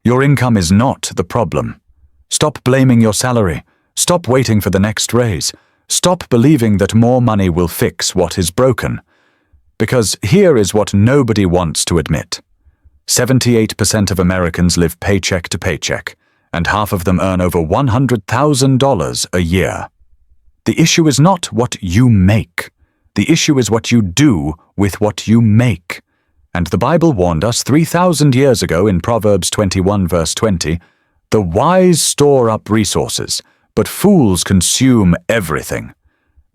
Your income is not the problem. Stop blaming your salary. Stop waiting for the next raise. Stop believing that more money will fix what is broken. Because here is what nobody wants to admit. 78% of Americans live paycheck to paycheck, and half of them earn over $100,000 a year. The issue is not what you make. The issue is what you do with what you make. And the Bible warned us 3,000 years ago in Proverbs 21 verse 20, "The wise store up resources, but fools consume everything."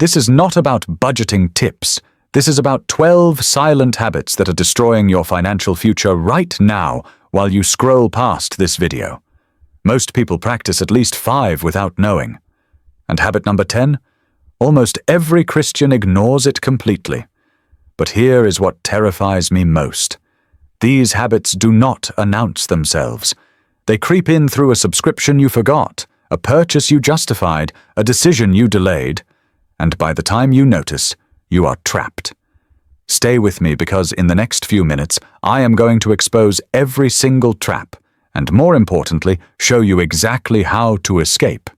This is not about budgeting tips. This is about 12 silent habits that are destroying your financial future right now while you scroll past this video. Most people practice at least 5 without knowing. And habit number 10? Almost every Christian ignores it completely. But here is what terrifies me most. These habits do not announce themselves. They creep in through a subscription you forgot, a purchase you justified, a decision you delayed, and by the time you notice, you are trapped. Stay with me because in the next few minutes, I am going to expose every single trap, and more importantly, show you exactly how to escape.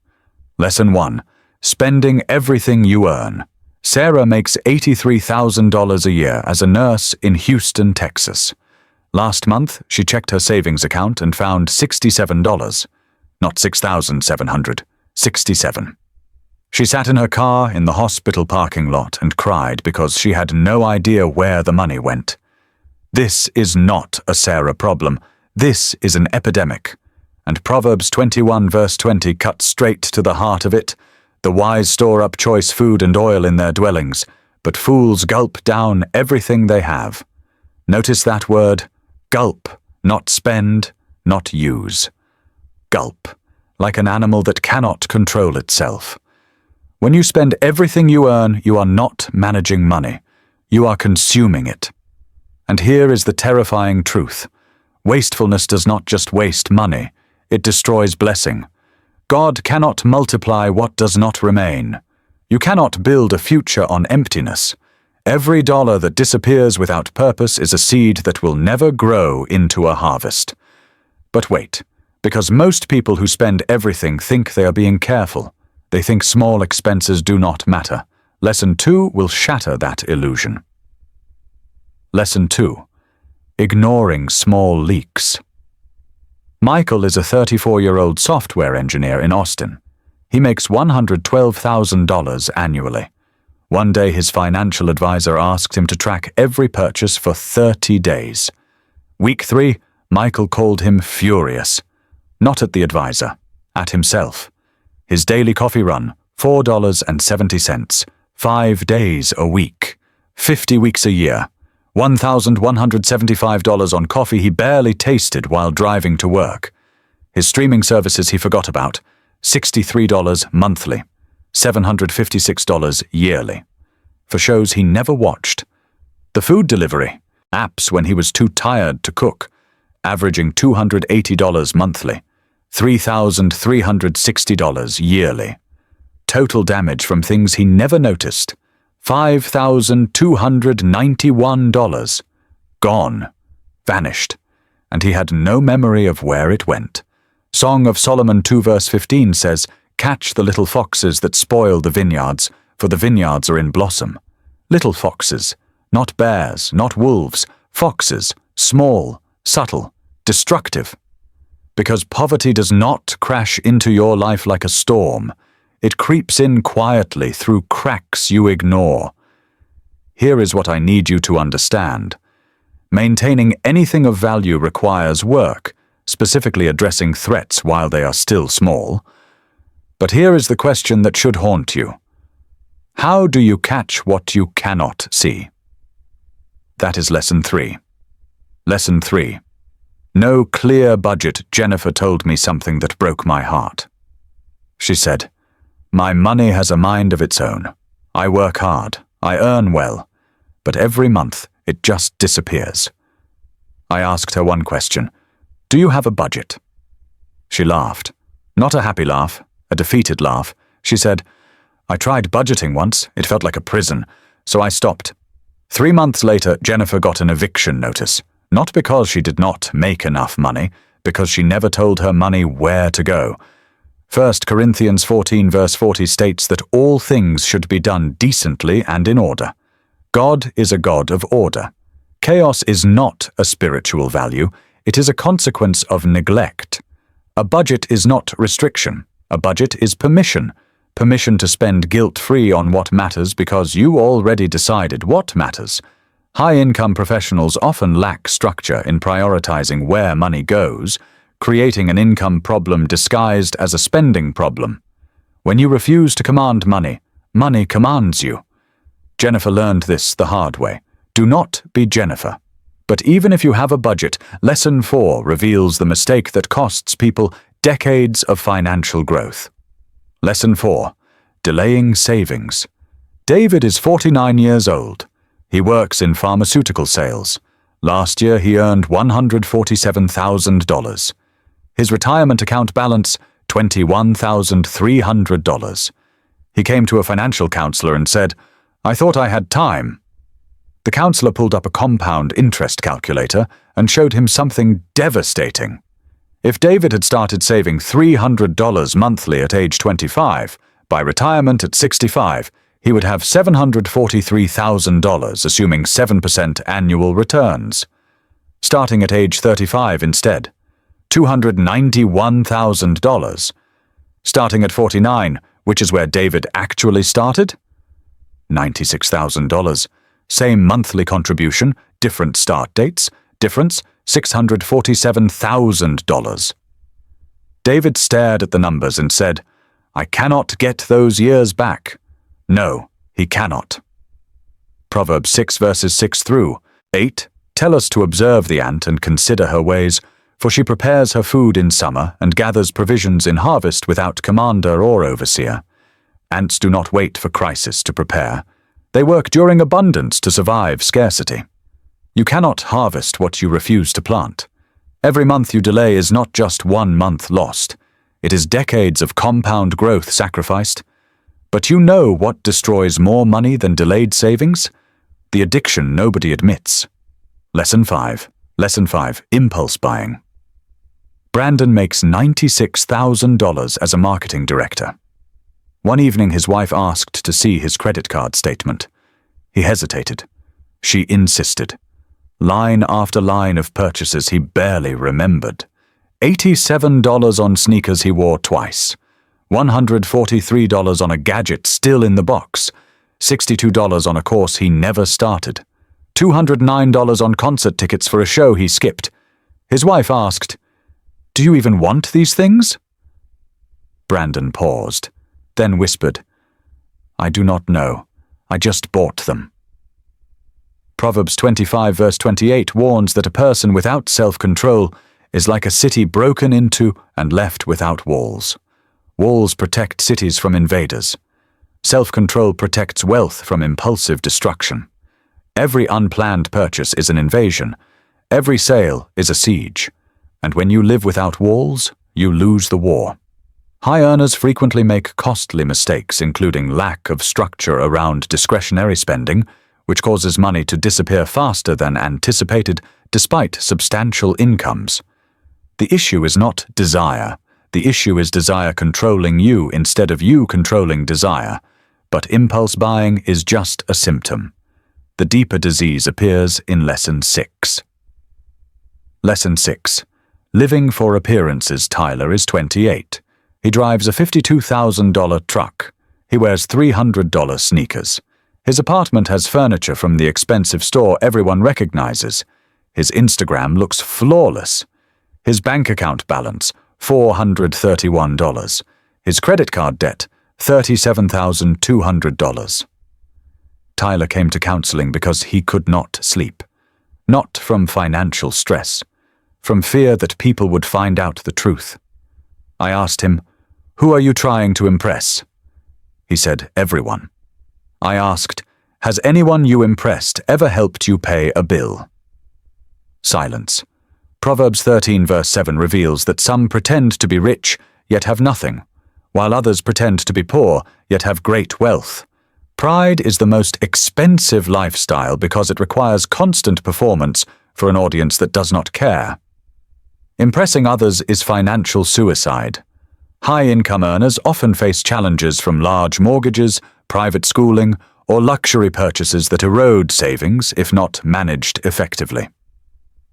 Lesson 1. Spending everything you earn. Sarah makes $83,000 a year as a nurse in Houston, Texas. Last month, she checked her savings account and found $67. Not $6,700, $67. She sat in her car in the hospital parking lot and cried because she had no idea where the money went. This is not a Sarah problem. This is an epidemic. And Proverbs 21 verse 20 cuts straight to the heart of it. The wise store up choice food and oil in their dwellings, but fools gulp down everything they have. Notice that word, gulp, not spend, not use. Gulp, like an animal that cannot control itself. When you spend everything you earn, you are not managing money. You are consuming it. And here is the terrifying truth. Wastefulness does not just waste money, it destroys blessing. God cannot multiply what does not remain. You cannot build a future on emptiness. Every dollar that disappears without purpose is a seed that will never grow into a harvest. But wait, because most people who spend everything think they are being careful. They think small expenses do not matter. Lesson 2 will shatter that illusion. Lesson 2. Ignoring small leaks. Michael is a 34-year-old software engineer in Austin. He makes $112,000 annually. One day his financial advisor asked him to track every purchase for 30 days. Week 3, Michael called him furious. Not at the advisor, at himself. His daily coffee run, $4.70, 5 days a week, 50 weeks a year, $1,175 on coffee he barely tasted while driving to work. His streaming services he forgot about, $63 monthly, $756 yearly, for shows he never watched. The food delivery, apps when he was too tired to cook, averaging $280 monthly, $3,360 yearly. Total damage from things he never noticed, $5,291. Gone, vanished, and he had no memory of where it went. Song of Solomon 2 verse 15 says, "Catch the little foxes that spoil the vineyards, for the vineyards are in blossom." Little foxes, not bears, not wolves, foxes, small, subtle, destructive. Because poverty does not crash into your life like a storm. It creeps in quietly through cracks you ignore. Here is what I need you to understand. Maintaining anything of value requires work, specifically addressing threats while they are still small. But here is the question that should haunt you. How do you catch what you cannot see? That is lesson 3. Lesson 3. No clear budget. Jennifer told me something that broke my heart. She said, "My money has a mind of its own. I work hard, I earn well, but every month it just disappears." I asked her one question. "Do you have a budget?" She laughed. Not a happy laugh, a defeated laugh. She said, "I tried budgeting once. It felt like a prison, so I stopped." 3 months later, Jennifer got an eviction notice. Not because she did not make enough money, because she never told her money where to go. 1 Corinthians 14 verse 40 states that all things should be done decently and in order. God is a God of order. Chaos is not a spiritual value, it is a consequence of neglect. A budget is not restriction. A budget is permission. Permission to spend guilt-free on what matters because you already decided what matters. High-income professionals often lack structure in prioritizing where money goes, creating an income problem disguised as a spending problem. When you refuse to command money, money commands you. Jennifer learned this the hard way. Do not be Jennifer. But even if you have a budget, Lesson 4 reveals the mistake that costs people decades of financial growth. Lesson 4. Delaying savings. David is 49 years old. He works in pharmaceutical sales. Last year he earned $147,000. His retirement account balance, $21,300. He came to a financial counselor and said, "I thought I had time." The counselor pulled up a compound interest calculator and showed him something devastating. If David had started saving $300 monthly at age 25, by retirement at 65, he would have $743,000, assuming 7% annual returns. Starting at age 35 instead, $291,000. Starting at 49, which is where David actually started, $96,000. Same monthly contribution, different start dates, difference $647,000. David stared at the numbers and said, "I cannot get those years back." No, he cannot. Proverbs 6 verses 6 through 8 tell us to observe the ant and consider her ways, for she prepares her food in summer and gathers provisions in harvest without commander or overseer. Ants do not wait for crisis to prepare. They work during abundance to survive scarcity. You cannot harvest what you refuse to plant. Every month you delay is not just 1 month lost. It is decades of compound growth sacrificed. But you know what destroys more money than delayed savings? The addiction nobody admits. Lesson 5. Impulse buying. Brandon makes $96,000 as a marketing director. One evening his wife asked to see his credit card statement. He hesitated. She insisted. Line after line of purchases he barely remembered. $87 on sneakers he wore twice. $143 on a gadget still in the box. $62 on a course he never started. $209 on concert tickets for a show he skipped. His wife asked, "Do you even want these things?" Brandon paused, then whispered, "I do not know. I just bought them." Proverbs 25 verse 28 warns that a person without self-control is like a city broken into and left without walls. Walls protect cities from invaders. Self-control protects wealth from impulsive destruction. Every unplanned purchase is an invasion. Every sale is a siege. And when you live without walls, you lose the war. High earners frequently make costly mistakes, including lack of structure around discretionary spending, which causes money to disappear faster than anticipated despite substantial incomes. The issue is not desire. The issue is desire controlling you instead of you controlling desire. But impulse buying is just a symptom. The deeper disease appears in Lesson 6. Lesson 6. Living for appearances. Tyler is 28. He drives a $52,000 truck. He wears $300 sneakers. His apartment has furniture from the expensive store everyone recognizes. His Instagram looks flawless. His bank account balance, $431. His credit card debt, $37,200. Tyler came to counseling because he could not sleep. Not from financial stress, from fear that people would find out the truth. I asked him, "Who are you trying to impress?" He said, "Everyone." I asked, "Has anyone you impressed ever helped you pay a bill?" Silence. Proverbs 13 verse 7 reveals that some pretend to be rich, yet have nothing, while others pretend to be poor, yet have great wealth. Pride is the most expensive lifestyle because it requires constant performance for an audience that does not care. Impressing others is financial suicide. High-income earners often face challenges from large mortgages, private schooling, or luxury purchases that erode savings if not managed effectively.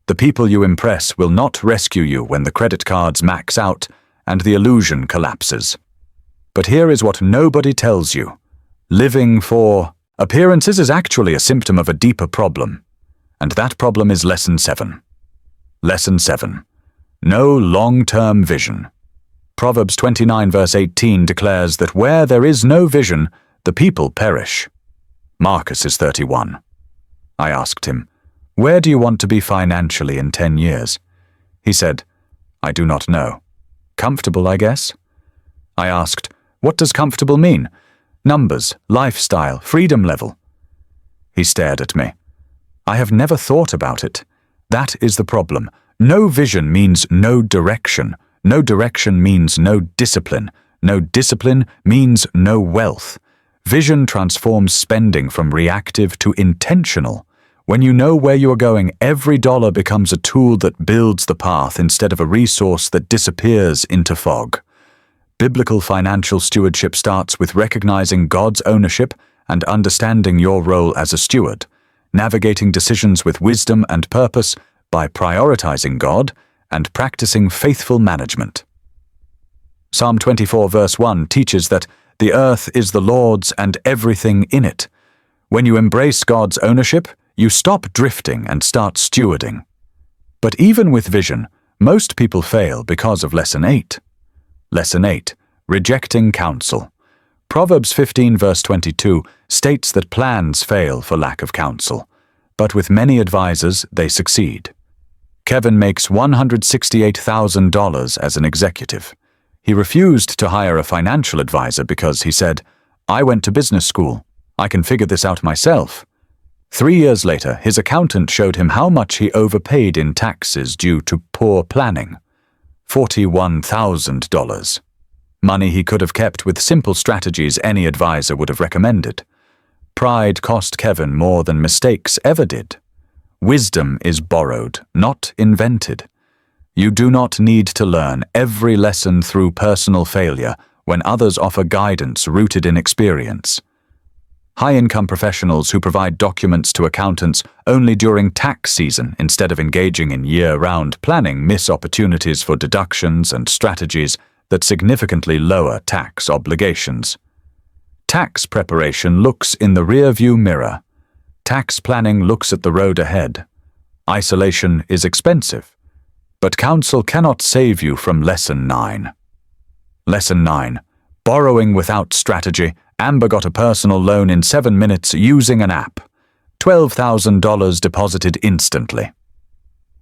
The people you impress will not rescue you when the credit cards max out and the illusion collapses. But here is what nobody tells you. Living for appearances is actually a symptom of a deeper problem. And that problem is Lesson 7. Lesson 7. No long-term vision. Proverbs 29 verse 18 declares that where there is no vision, the people perish. Marcus is 31. I asked him, "Where do you want to be financially in 10 years?" He said, "I do not know. Comfortable, I guess." I asked, "What does comfortable mean? Numbers, lifestyle, freedom level?" He stared at me. "I have never thought about it. That is the problem. No vision means no direction. No direction means no discipline. No discipline means no wealth. Vision transforms spending from reactive to intentional. When you know where you are going, every dollar becomes a tool that builds the path instead of a resource that disappears into fog. Biblical financial stewardship starts with recognizing God's ownership and understanding your role as a steward, navigating decisions with wisdom and purpose by prioritizing God and practicing faithful management. Psalm 24 verse 1 teaches that the earth is the Lord's and everything in it. When you embrace God's ownership, you stop drifting and start stewarding. But even with vision, most people fail because of Lesson 8. Lesson 8. Rejecting counsel. Proverbs 15 verse 22 states that plans fail for lack of counsel, but with many advisors they succeed. Kevin makes $168,000 as an executive. He refused to hire a financial advisor because he said, "I went to business school. I can figure this out myself." 3 years later, his accountant showed him how much he overpaid in taxes due to poor planning. $41,000. Money he could have kept with simple strategies any advisor would have recommended. Pride cost Kevin more than mistakes ever did. Wisdom is borrowed, not invented. You do not need to learn every lesson through personal failure when others offer guidance rooted in experience. High-income professionals who provide documents to accountants only during tax season instead of engaging in year-round planning miss opportunities for deductions and strategies that significantly lower tax obligations. Tax preparation looks in the rear-view mirror. Tax planning looks at the road ahead. Isolation is expensive, but counsel cannot save you from Lesson 9. Lesson 9. Borrowing without strategy. Amber got a personal loan in 7 minutes using an app. $12,000 deposited instantly.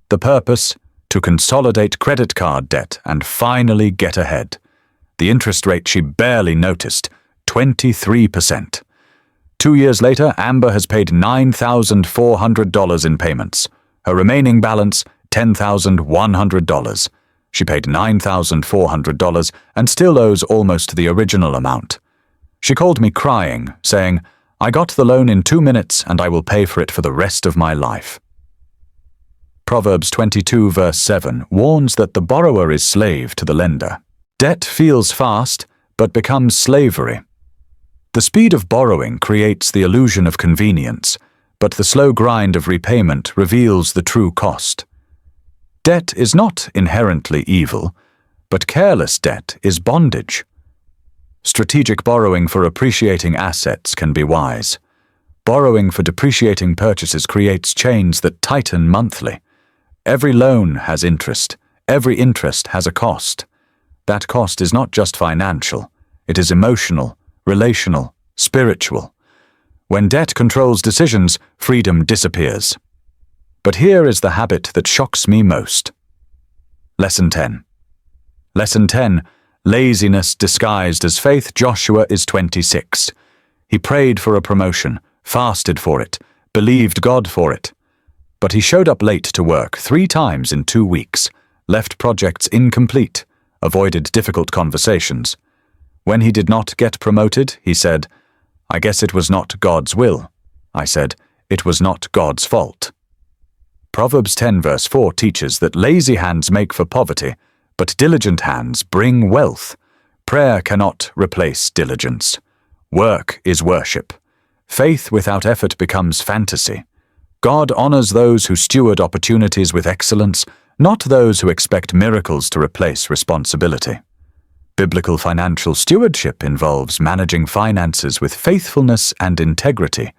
The purpose? To consolidate credit card debt and finally get ahead. The interest rate she barely noticed, 23%. 2 years later, Amber has paid $9,400 in payments. Her remaining balance, $10,100. She paid $9,400 and still owes almost the original amount. She called me crying, saying, "I got the loan in 2 minutes and I will pay for it for the rest of my life." Proverbs 22 verse 7 warns that the borrower is slave to the lender. Debt feels fast, but becomes slavery. The speed of borrowing creates the illusion of convenience, but the slow grind of repayment reveals the true cost. Debt is not inherently evil, but careless debt is bondage. Strategic borrowing for appreciating assets can be wise. Borrowing for depreciating purchases creates chains that tighten monthly. Every loan has interest. Every interest has a cost. That cost is not just financial. It is emotional, relational, spiritual. When debt controls decisions, freedom disappears. But here is the habit that shocks me most. Lesson 10. Lesson 10. Laziness disguised as faith. Joshua is 26. He prayed for a promotion, fasted for it, believed God for it. But he showed up late to work 3 times in 2 weeks, left projects incomplete, avoided difficult conversations. When he did not get promoted, he said, "I guess it was not God's will." I said, "It was not God's fault." Proverbs 10 verse 4 teaches that lazy hands make for poverty, but diligent hands bring wealth. Prayer cannot replace diligence. Work is worship. Faith without effort becomes fantasy. God honors those who steward opportunities with excellence, not those who expect miracles to replace responsibility. Biblical financial stewardship involves managing finances with faithfulness and integrity,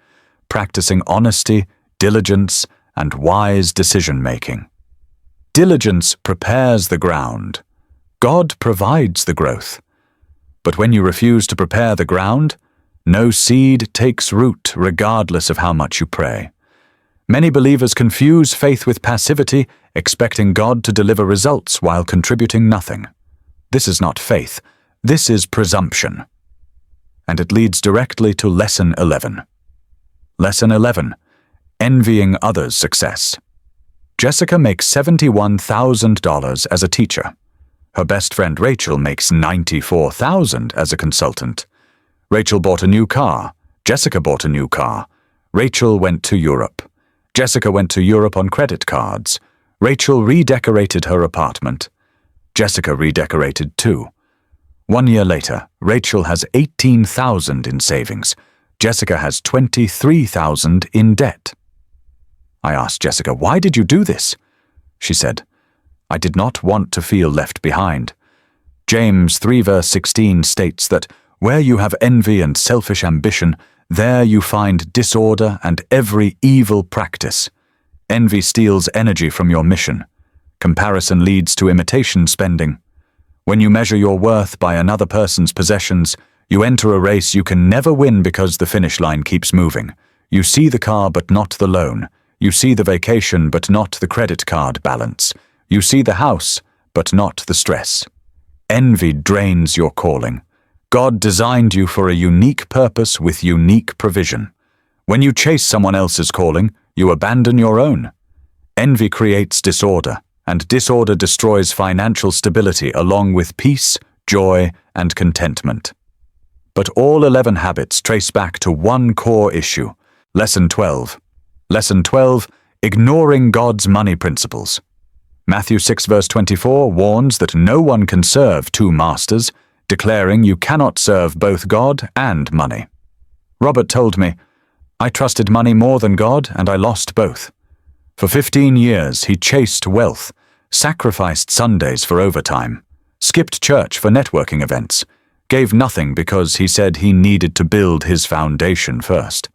practicing honesty, diligence, and wise decision-making. Diligence prepares the ground. God provides the growth. But when you refuse to prepare the ground, no seed takes root regardless of how much you pray. Many believers confuse faith with passivity, expecting God to deliver results while contributing nothing. This is not faith. This is presumption. And it leads directly to Lesson 11. Lesson 11. Envying others' success. Jessica makes $71,000 as a teacher. Her best friend Rachel makes $94,000 as a consultant. Rachel bought a new car. Jessica bought a new car. Rachel went to Europe. Jessica went to Europe on credit cards. Rachel redecorated her apartment. Jessica redecorated too. 1 year later, Rachel has $18,000 in savings. Jessica has $23,000 in debt. I asked Jessica, "Why did you do this?" She said, "I did not want to feel left behind." James 3 verse 16 states that where you have envy and selfish ambition, there you find disorder and every evil practice. Envy steals energy from your mission. Comparison leads to imitation spending. When you measure your worth by another person's possessions, you enter a race you can never win because the finish line keeps moving. You see the car but not the loan. You see the vacation but not the credit card balance. You see the house but not the stress. Envy drains your calling. God designed you for a unique purpose with unique provision. When you chase someone else's calling, you abandon your own. Envy creates disorder, and disorder destroys financial stability along with peace, joy, and contentment. But all 11 habits trace back to one core issue. Lesson 12. Lesson 12. Ignoring God's money principles. Matthew 6 verse 24 warns that no one can serve two masters, declaring you cannot serve both God and money. Robert told me, "I trusted money more than God, and I lost both." For 15 years, he chased wealth, sacrificed Sundays for overtime, skipped church for networking events, gave nothing because he said he needed to build his foundation first.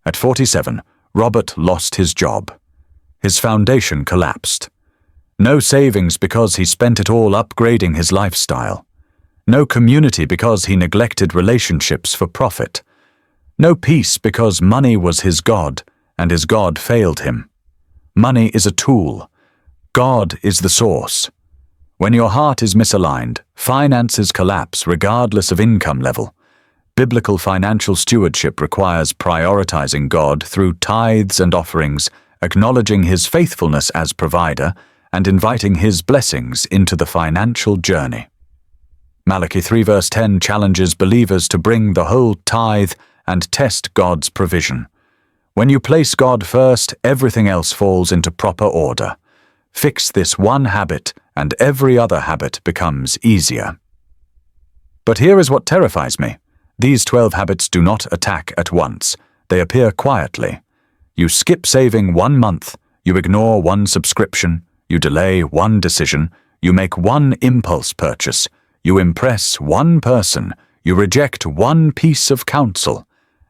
At 47, Robert lost his job. His foundation collapsed. No savings because he spent it all upgrading his lifestyle. No community because he neglected relationships for profit. No peace because money was his God, and his God failed him. Money is a tool. God is the source. When your heart is misaligned, finances collapse regardless of income level. Biblical financial stewardship requires prioritizing God through tithes and offerings, acknowledging His faithfulness as provider, and inviting His blessings into the financial journey. Malachi 3 verse 10 challenges believers to bring the whole tithe and test God's provision. When you place God first, everything else falls into proper order. Fix this one habit, and every other habit becomes easier. But here is what terrifies me. These 12 habits do not attack at once. They appear quietly. You skip saving 1 month, you ignore one subscription, you delay one decision, you make one impulse purchase, you impress one person, you reject one piece of counsel,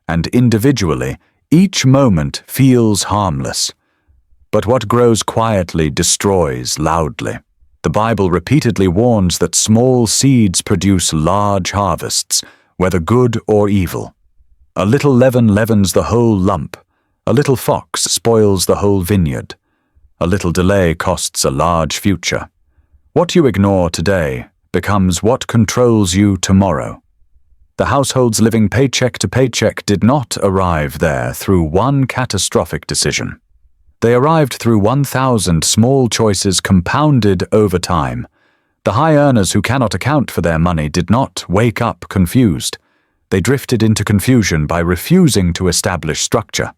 and individually, each moment feels harmless. But what grows quietly destroys loudly. The Bible repeatedly warns that small seeds produce large harvests, whether good or evil. A little leaven leavens the whole lump. A little fox spoils the whole vineyard. A little delay costs a large future. What you ignore today becomes what controls you tomorrow. The households living paycheck to paycheck did not arrive there through one catastrophic decision. They arrived through 1,000 small choices compounded over time. The high earners who cannot account for their money did not wake up confused. They drifted into confusion by refusing to establish structure.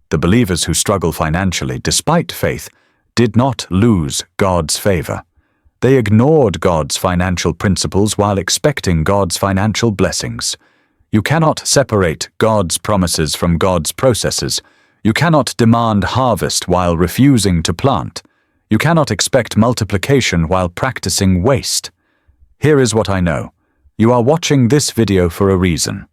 The believers who struggle financially despite faith did not lose God's favor. They ignored God's financial principles while expecting God's financial blessings. You cannot separate God's promises from God's processes. You cannot demand harvest while refusing to plant. You cannot expect multiplication while practicing waste. Here is what I know. You are watching this video for a reason.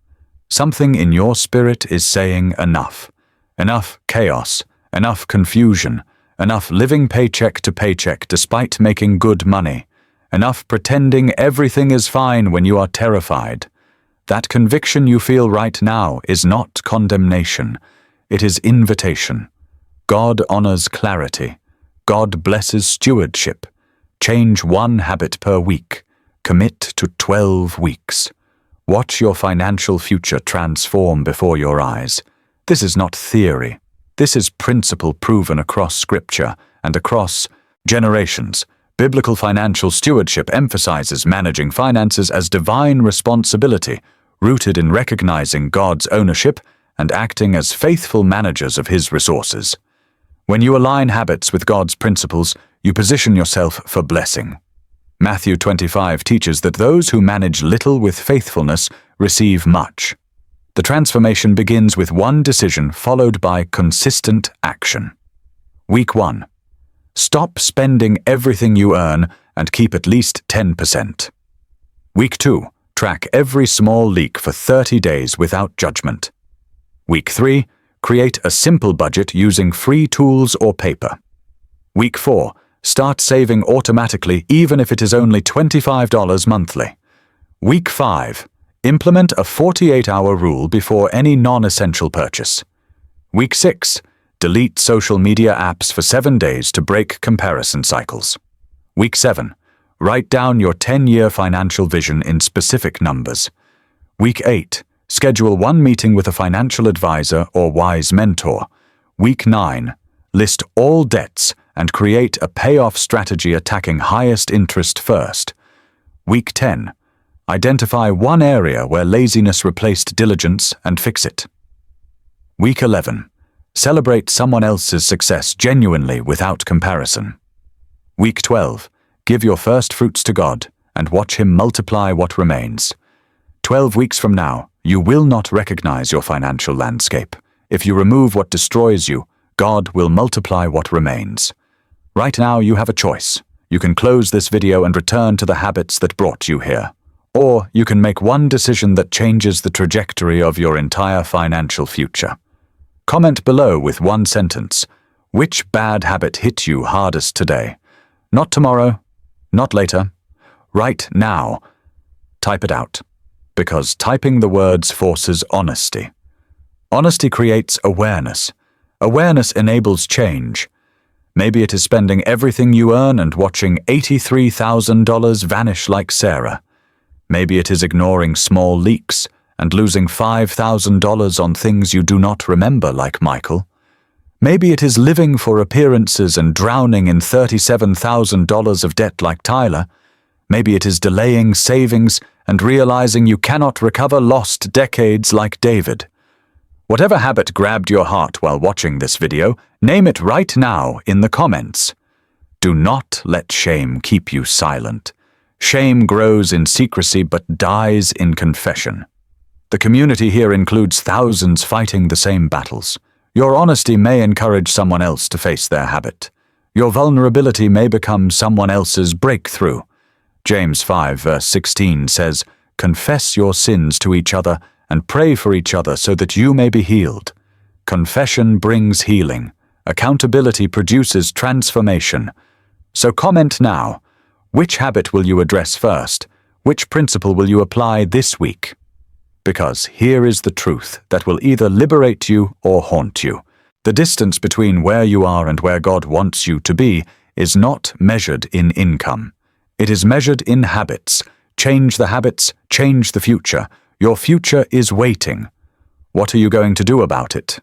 Something in your spirit is saying enough. Enough chaos, enough confusion, enough living paycheck to paycheck despite making good money, enough pretending everything is fine when you are terrified. That conviction you feel right now is not condemnation. It is invitation. God honors clarity. God blesses stewardship. Change one habit per week. Commit to 12 weeks. Watch your financial future transform before your eyes. This is not theory. This is principle proven across Scripture and across generations. Biblical financial stewardship emphasizes managing finances as divine responsibility, rooted in recognizing God's ownership and acting as faithful managers of His resources. When you align habits with God's principles, you position yourself for blessing. Matthew 25 teaches that those who manage little with faithfulness receive much. The transformation begins with one decision followed by consistent action. Week 1. Stop spending everything you earn and keep at least 10%. Week 2. Track every small leak for 30 days without judgment. Week 3. Create a simple budget using free tools or paper. Week 4. Start saving automatically even if it is only $25 monthly. Week 5. Implement a 48-hour rule before any non-essential purchase. Week 6. Delete social media apps for 7 days to break comparison cycles. Week 7. Write down your 10-year financial vision in specific numbers. Week 8. Schedule one meeting with a financial advisor or wise mentor. Week 9. List all debts and create a payoff strategy attacking highest interest first. Week 10. Identify one area where laziness replaced diligence and fix it. Week 11. Celebrate someone else's success genuinely without comparison. Week 12. Give your first fruits to God and watch Him multiply what remains. 12 weeks from now, you will not recognize your financial landscape. If you remove what destroys you, God will multiply what remains. Right now, you have a choice. You can close this video and return to the habits that brought you here. Or you can make one decision that changes the trajectory of your entire financial future. Comment below with one sentence. Which bad habit hit you hardest today? Not tomorrow, not later, right now. Type it out. Because typing the words forces honesty. Honesty creates awareness. Awareness enables change. Maybe it is spending everything you earn and watching $83,000 vanish like Sarah. Maybe it is ignoring small leaks and losing $5,000 on things you do not remember like Michael. Maybe it is living for appearances and drowning in $37,000 of debt like Tyler. Maybe it is delaying savings and realizing you cannot recover lost decades like David. Whatever habit grabbed your heart while watching this video, name it right now in the comments. Do not let shame keep you silent. Shame grows in secrecy but dies in confession. The community here includes thousands fighting the same battles. Your honesty may encourage someone else to face their habit. Your vulnerability may become someone else's breakthrough. James 5 verse 16 says, "Confess your sins to each other and pray for each other so that you may be healed." Confession brings healing. Accountability produces transformation. So comment now. Which habit will you address first? Which principle will you apply this week? Because here is the truth that will either liberate you or haunt you. The distance between where you are and where God wants you to be is not measured in income. It is measured in habits. Change the habits, change the future. Your future is waiting. What are you going to do about it?